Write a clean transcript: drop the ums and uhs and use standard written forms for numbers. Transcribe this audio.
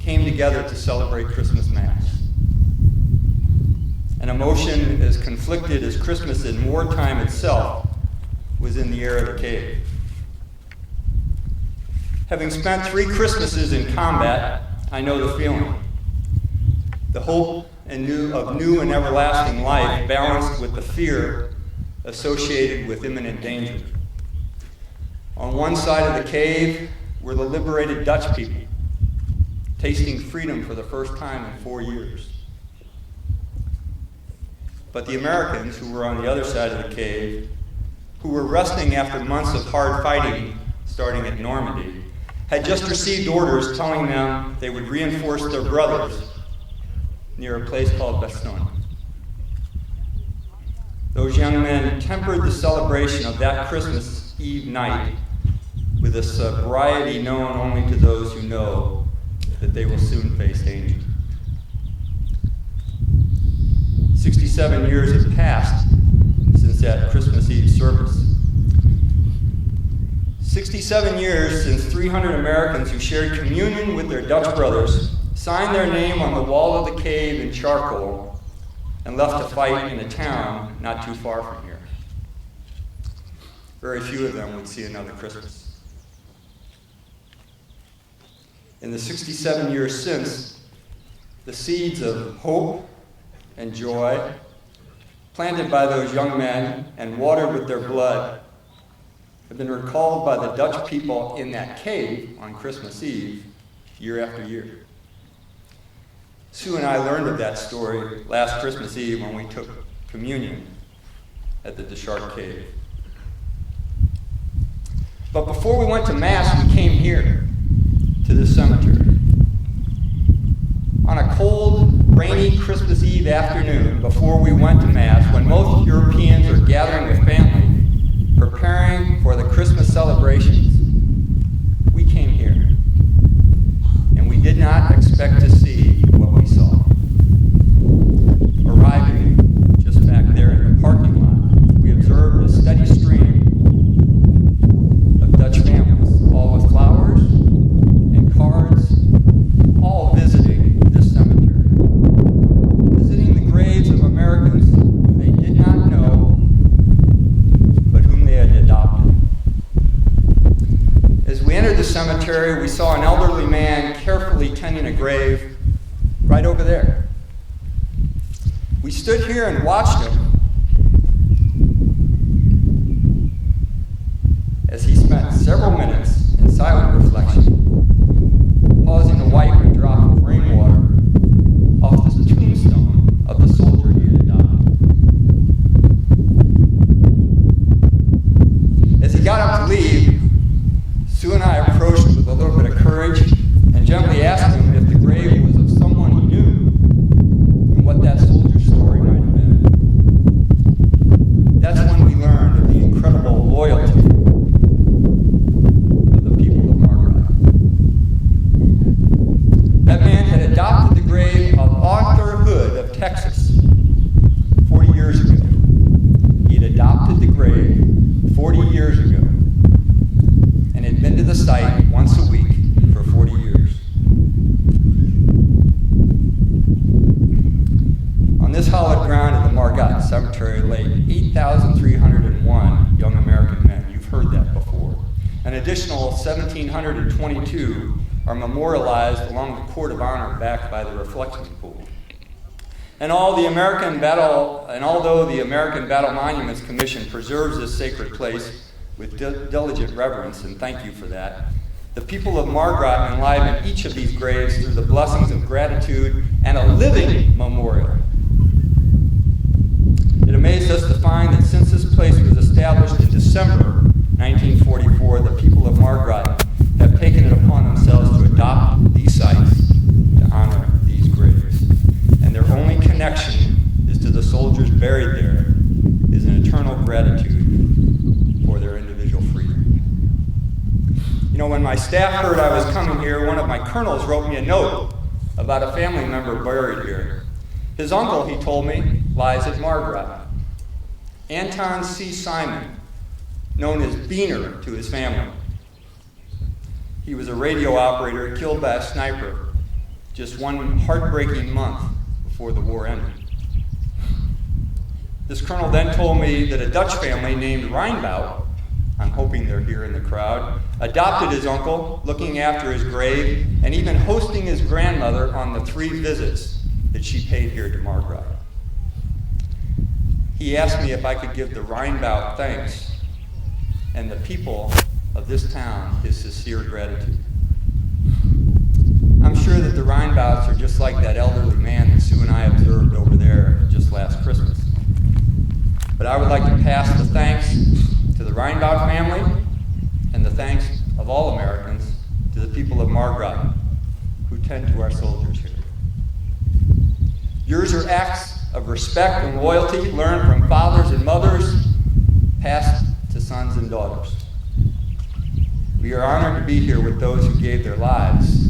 came together to celebrate Christmas Mass. An emotion as conflicted as Christmas in wartime itself was in the air of the cave. Having spent 3 Christmases in combat, I know the feeling. The hope of new and everlasting life balanced with the fear associated with imminent danger. On one side of the cave were the liberated Dutch people, tasting freedom for the first time in 4 years. But the Americans, who were on the other side of the cave, who were resting after months of hard fighting starting at Normandy, had just received orders telling them they would reinforce their brothers near a place called Bastogne. Those young men tempered the celebration of that Christmas Eve night with a sobriety known only to those who know that they will soon face danger. 67 years have passed since that Christmas Eve service. 67 years since 300 Americans who shared communion with their Dutch brothers signed their name on the wall of the cave in charcoal and left to fight in a town not too far from here. Very few of them would see another Christmas. In the 67 years since, the seeds of hope and joy, planted by those young men and watered with their blood, have been recalled by the Dutch people in that cave on Christmas Eve, year after year. Sue and I learned of that story last Christmas Eve when we took communion at the Deschartres Cave. But before we went to Mass, we came here to this cemetery. On a cold, rainy Christmas Eve afternoon before we went to Mass, when most Europeans are gathering with family, preparing for the Christmas celebrations, we came here. And we did not expect to see what we saw. Arriving just back there in the parking lot, we observed a steady stream of Dutch families, all with flowers and cards, all visiting this cemetery, visiting the graves of Americans they did not know, but whom they had adopted. As we entered the cemetery, we saw an elderly man carefully tending a grave right over there. We stood here and watched him as he spent several minutes in silent reflection, pausing to wipe a drop of rainwater off the tombstone of the soldier he had adopted. As he got up to leave, Sue and I approached with a little bit of courage and gently asked him if the grave was of someone he knew and what that soldier's story might have been. That's when we learned of the incredible loyalty of the people of Margraten. That man had adopted the grave of Arthur Hood of Texas 40 years ago. He had adopted the grave 40 years ago and had been to the site once a week for 40 years. On this hallowed ground at the Margraten Cemetery lay 8,301 young American men. You've heard that before. An additional 1,722 are memorialized along the court of honor backed by the reflection pool. And although the American Battle Monuments Commission preserves this sacred place with diligent reverence, and thank you for that, the people of Margraten enliven each of these graves through the blessings of gratitude and a living memorial. It amazed us to find that since this place was established in December 1944, the people of Margraten have taken it upon themselves to adopt these sites to honor these graves. And their only connection is to the soldiers buried there is an eternal gratitude for their individual freedom. You know, when my staff heard I was coming here, one of my colonels wrote me a note about a family member buried here. His uncle, he told me, lies at Margraten. Anton C. Simon, known as Beaner to his family. He was a radio operator killed by a sniper just one heartbreaking month before the war ended. This colonel then told me that a Dutch family named Reinbout, I'm hoping they're here in the crowd, adopted his uncle, looking after his grave, and even hosting his grandmother on the 3 visits that she paid here to Margraten. He asked me if I could give the Reinbout thanks and the people of this town his sincere gratitude. I'm sure that the Reinbouts are just like that elderly man that Sue and I observed over there just last Christmas. But I would like to pass the thanks to the Reinbout family and the thanks of all Americans to the people of Margraten who tend to our soldiers here. Yours are acts of respect and loyalty learned from fathers and mothers, passed to sons and daughters. We are honored to be here with those who gave their lives